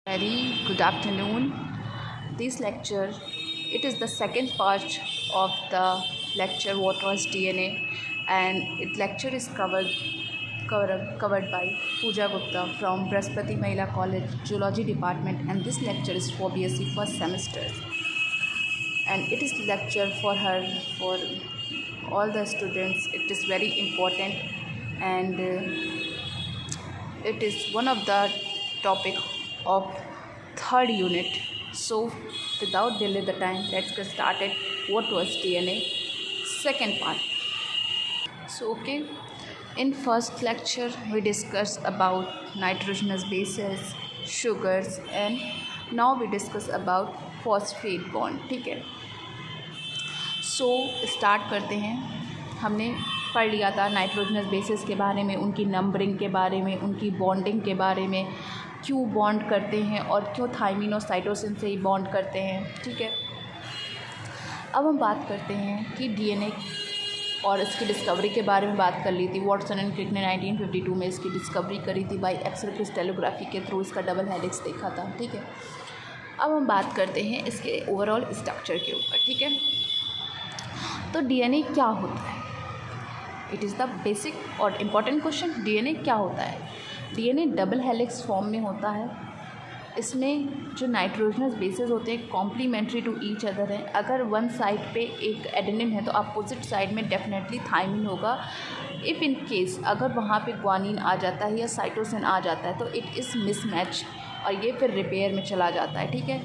Very good afternoon. This lecture, it is the second part of the lecture what was DNA, and it lecture is covered by Pooja Gupta from Brahaspati Mahila College Zoology Department, and this lecture is for BSc first semester, and it is lecture for her for all the students. It is very important, and it is one of the topic of third unit. So without delay the time, let's get started. What was DNA? Second part. So okay, in first lecture we discussed about nitrogenous bases, sugars, and now we discuss about phosphate bond. ठीक है, so start करते हैं. हमने पढ़ लिया था nitrogenous bases के बारे में, उनकी नंबरिंग के बारे में, उनकी बॉन्डिंग के बारे में, क्यों बॉन्ड करते हैं और क्यों थायमिन और साइटोसिन से ही बॉन्ड करते हैं. ठीक है, अब हम बात करते हैं कि डीएनए और इसकी डिस्कवरी के बारे में बात कर ली थी. वॉटसन एंड क्रिक ने 1952 में इसकी डिस्कवरी करी थी बाय एक्स-रे क्रिस्टलोग्राफी के थ्रू. इसका डबल हेलिक्स देखा था. ठीक है, अब हम बात करते हैं इसके ओवरऑल स्ट्रक्चर के ऊपर. ठीक है, तो डीएनए क्या होता है? इट इज़ द बेसिक और इम्पॉर्टेंट क्वेश्चन. डीएनए क्या होता है? डीएनए डबल हेलिक्स फॉर्म में होता है. इसमें जो नाइट्रोजनस बेसेस होते हैं कॉम्प्लीमेंट्री टू ईच अदर हैं. अगर वन साइड पे एक एडेनिन है तो अपोजिट साइड में डेफिनेटली थायमिन होगा. इफ़ इन केस अगर वहाँ पे ग्वानिन आ जाता है या साइटोसिन आ जाता है तो इट इज़ मिसमैच और ये फिर रिपेयर में चला जाता है. ठीक है,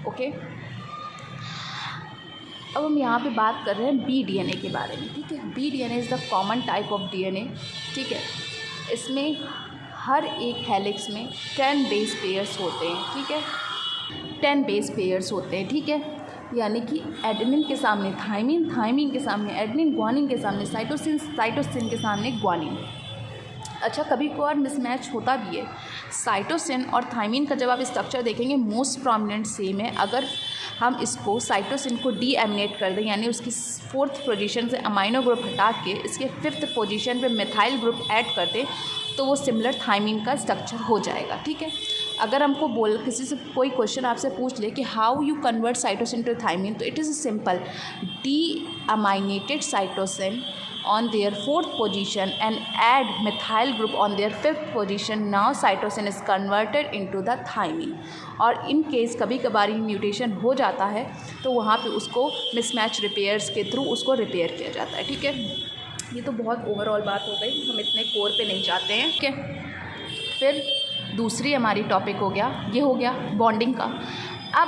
ओके. अब हम यहाँ पे बात कर रहे हैं बी डीएनए के बारे में. ठीक है, B DNA is the common type of DNA. ठीक है, इसमें हर एक हेलिक्स में 10 बेस पेयर्स होते हैं. ठीक है, 10 बेस पेयर्स होते हैं. ठीक है, यानी कि एडेनिन के सामने थायमिन, थायमिन के सामने एडेनिन, ग्वानिन के सामने साइटोसिन, साइटोसिन के सामने ग्वानिन. अच्छा, कभी कभार मिसमैच होता भी है. साइटोसिन और थायमिन का जब आप स्ट्रक्चर देखेंगे मोस्ट प्रोमिनेंट सेम है. अगर हम इसको साइटोसिन को डी एमिनेट कर दें, यानी उसकी 4th पोजीशन से अमाइनो ग्रुप हटा के इसके 5th पोजीशन पे मिथाइल ग्रुप ऐड कर दें तो वो सिमिलर थायमिन का स्ट्रक्चर हो जाएगा. ठीक है, अगर हमको किसी से कोई क्वेश्चन आपसे पूछ ले कि how you convert cytosine to thymine, तो it is simple. Deaminated cytosine on their 4th position and add methyl group on their 5th position. Now cytosine is converted into the thymine. और in case कभी कभार mutation हो जाता है तो वहाँ पे उसको मिसमैच रिपेयर्स के थ्रू उसको रिपेयर किया जाता है. ठीक है, ये तो बहुत ओवरऑल बात हो गई, हम इतने कोर पे नहीं जाते हैं. ठीक है, फिर दूसरी हमारी टॉपिक हो गया, ये हो गया बॉन्डिंग का. अब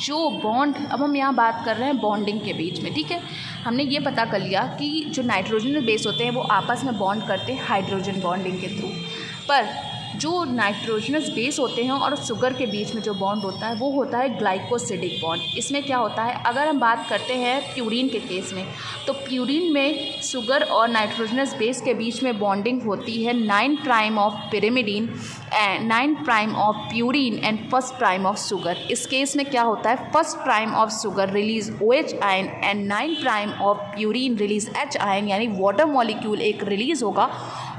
जो बॉन्ड, अब हम यहाँ बात कर रहे हैं बॉन्डिंग के बीच में. ठीक है, हमने ये पता कर लिया कि जो नाइट्रोजन बेस होते हैं वो आपस में बॉन्ड करते हैं हाइड्रोजन बॉन्डिंग के थ्रू. पर जो नाइट्रोजनस बेस होते हैं और शुगर के बीच में जो बॉन्ड होता है वो होता है ग्लाइकोसिडिक बॉन्ड. इसमें क्या होता है, अगर हम बात करते हैं प्यूरिन के केस में, तो प्यूरिन में शुगर और नाइट्रोजनस बेस के बीच में बॉन्डिंग होती है 9 prime of pyrimidine and 9 prime of purine and 1st prime of sugar. इस केस में क्या होता है, 1st prime of sugar release OH ion and 9 prime of purine release H ion, यानी वाटर मॉलिक्यूल एक रिलीज होगा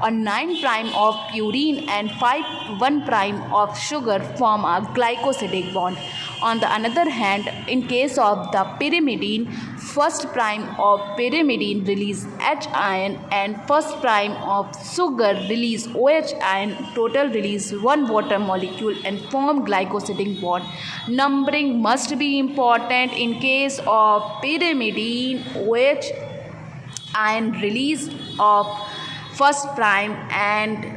और 9 prime of purine and 1 prime of sugar form a glycosidic bond. On the other hand, in case of the pyrimidine, 1st prime of pyrimidine release H ion and 1st prime of sugar release OH ion, total release 1 water molecule and form glycosidic bond. Numbering must be important. In case of pyrimidine, OH ion release of 1st prime and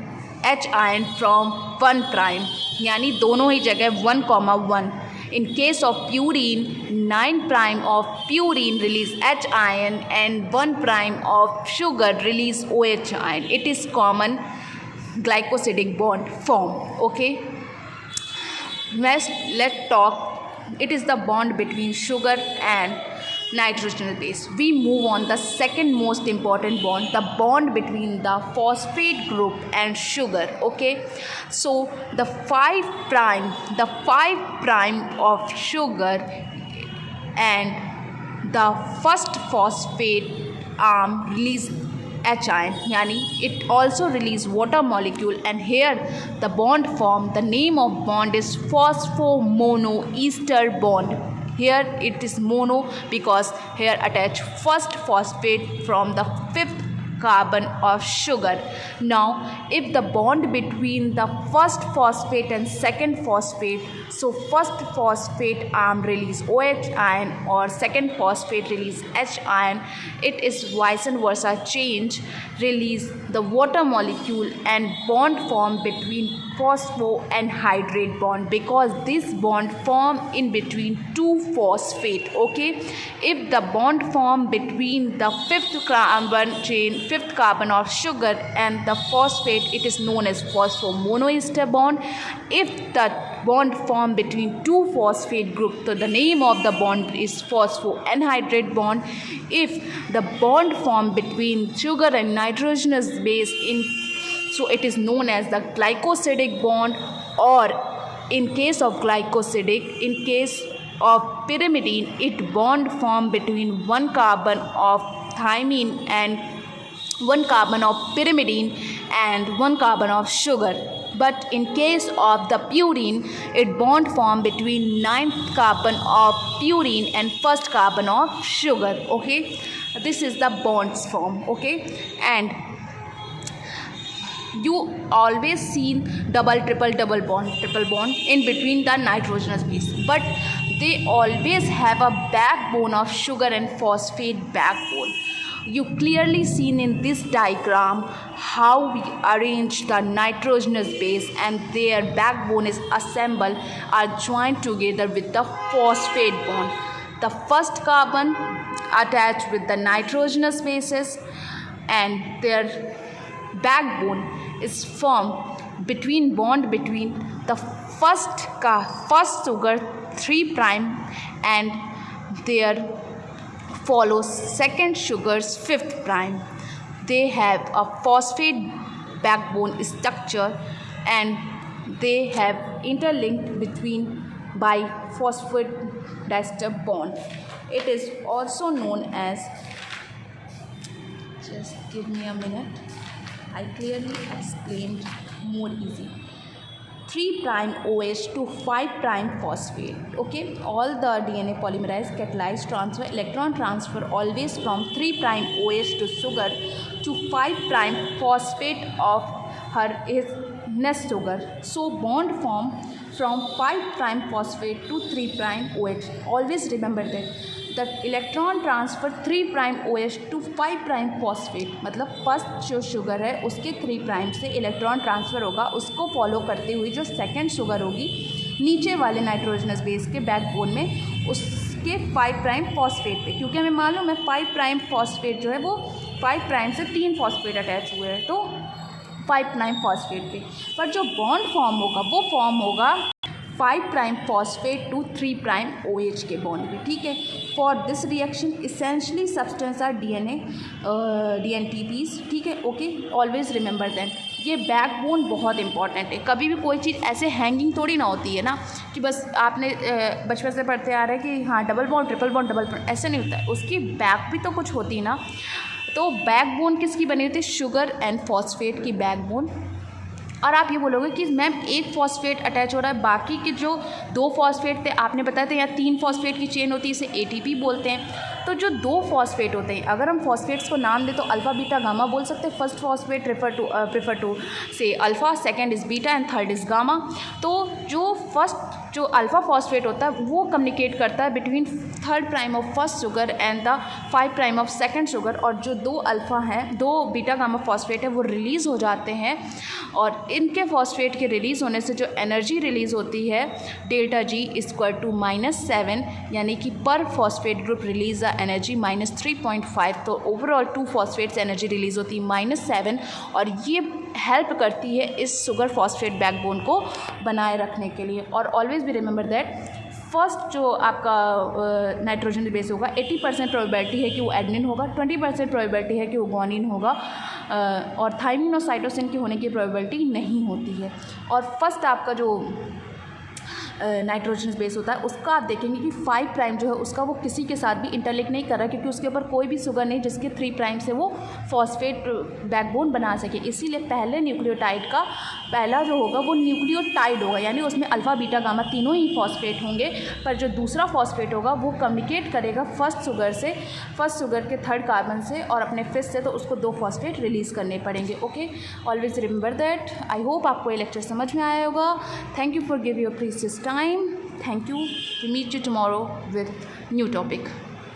H ion from 1 prime, यानी दोनों ही जगह 1,1. In case of purine, 9 prime of purine release H ion and 1 prime of sugar release OH ion. It is common glycosidic bond form. Okay, next let's talk. It is the bond between sugar and nitrogenous base. We move on the second most important bond, the bond between the phosphate group and sugar. Okay, so the 5 prime of sugar and the first phosphate arm release H ion, यानी it also release water molecule, and here the bond form, the name of bond is phosphomonoester bond. Here it is mono because here attach first phosphate from the fifth carbon of sugar. Now if the bond between the first phosphate and second phosphate, so first phosphate release OH ion or second phosphate release H ion, it is vice versa change, release the water molecule and bond form between phospho and hydrate bond, because this bond form in between two phosphate. Okay, if the bond form between the fifth carbon of sugar and the phosphate, it is known as phosphomonoester bond. If the bond form between two phosphate group, so the name of the bond is phosphoanhydrate bond. If the bond form between sugar and nitrogenous base, so it is known as the glycosidic bond, or in case of glycosidic, in case of pyrimidine, it bond form between one carbon of thymine and one carbon of pyrimidine and one carbon of sugar. But in case of the purine, it bond form between ninth carbon of purine and first carbon of sugar. Okay, this is the bonds form. Okay, and you always seen double bond in between the nitrogenous base, but they always have a backbone of sugar and phosphate backbone. You clearly seen in this diagram how we arrange the nitrogenous base and their backbone is assembled, are joined together with the phosphate bond. The first carbon attached with the nitrogenous bases and their backbone is formed between the first sugar 3' and their follows second sugar's 5'. They have a phosphate backbone structure and they have interlinked between by phosphodiester bond. It is also known as, just give me a minute, I clearly explained more easy. 3' OH to 5' phosphate. Okay, all the DNA polymerase catalyzed transfer electron transfer always from 3' OH to sugar to 5' phosphate of her is next sugar. So bond form from 5' phosphate to 3' OH. Always remember that the electron transfer 3' OH to 5' phosphate, मतलब first जो sugar है उसके 3' से electron transfer होगा, उसको follow करते हुए जो सेकंड शुगर होगी नीचे वाले नाइट्रोजनस बेस के बैकबोन में उसके 5' फॉस्फेट पे, क्योंकि हमें मालूम है 5' फॉस्फेट जो है वो 5' से 3 फॉस्फेट अटैच हुए हैं, तो 5' फॉस्फेट पे, पर जो बॉन्ड फॉर्म होगा वो फॉर्म होगा 5' phosphate to 3' OH के बॉन्ड पे. ठीक है, for this reaction essentially substance are DNTPs. ठीक है, ओके, ऑलवेज रिमेंबर दैट. ये बैकबोन बहुत इंपॉर्टेंट है. कभी भी कोई चीज़ ऐसे हैंगिंग थोड़ी ना होती है ना कि बस आपने बचपन से पढ़ते आ रहे हैं कि हाँ double bond triple bond double bond, ऐसे नहीं होता है. उसकी बैक भी तो कुछ होती है ना. तो बैकबोन किसकी बनी होती है? शुगर एंड फॉस्फेट की बैकबोन. और आप ये बोलोगे कि मैम एक फॉस्फेट अटैच हो रहा है, बाकी के जो 2 फॉस्फेट थे आपने बताया था, या 3 फॉस्फेट की चेन होती है, इसे ATP बोलते हैं. तो जो 2 फॉस्फेट होते हैं, अगर हम फॉस्फेट्स को नाम दें तो अल्फ़ा बीटा गामा बोल सकते हैं. फर्स्ट फॉस्फेट प्रेफर टू से alpha, second is beta and third is gamma. तो जो अल्फ़ा फॉस्फेट होता है वो कम्युनिकेट करता है between 3' of first sugar and the 5' of second sugar, और जो 2 अल्फ़ा हैं, 2 बीटा गामा फॉस्फेट है वो रिलीज़ हो जाते हैं. और इनके फॉस्फेट के रिलीज़ होने से जो एनर्जी रिलीज़ होती है डेल्टा G = -7, यानी कि पर फॉस्फेट ग्रुप रिलीज़ एनर्जी -3.5. तो ओवरऑल 2 फॉस्फेट्स एनर्जी रिलीज़ होती है -7, और ये हेल्प करती है इस शुगर फॉस्फेट बैकबोन को बनाए रखने के लिए. और ऑलवेज भी रिमेंबर दैट फर्स्ट जो आपका नाइट्रोजन बेस होगा 80% प्रोबेबिलिटी है कि वो एडनिन होगा, 20% प्रोबेबिलिटी है कि वो गुआनिन होगा, और थाइमिन और साइटोसिन के होने की प्रोबेबिलिटी नहीं होती है. और फर्स्ट आपका जो नाइट्रोजनस बेस होता है, उसका आप देखेंगे कि 5 प्राइम जो है उसका वो किसी के साथ भी इंटरलिंक नहीं कर रहा, क्योंकि उसके ऊपर कोई भी शुगर नहीं जिसके 3 प्राइम से वो फॉस्फेट बैकबोन बना सके। इसीलिए पहले न्यूक्लियोटाइड का पहला जो होगा वो न्यूक्लियोटाइड होगा, यानी उसमें अल्फ़ा बीटा गामा तीनों ही फॉस्फेट होंगे, पर जो दूसरा फॉस्फेट होगा वो कम्युनिकेट करेगा फर्स्ट शुगर के 3rd कार्बन से और अपने 5th से, तो उसको 2 फॉस्फेट रिलीज़ करने पड़ेंगे। Okay, always remember that. I hope आपको ये लेक्चर समझ में आया होगा। Thank you for give your precious time. Thank you. We meet you tomorrow with new topic.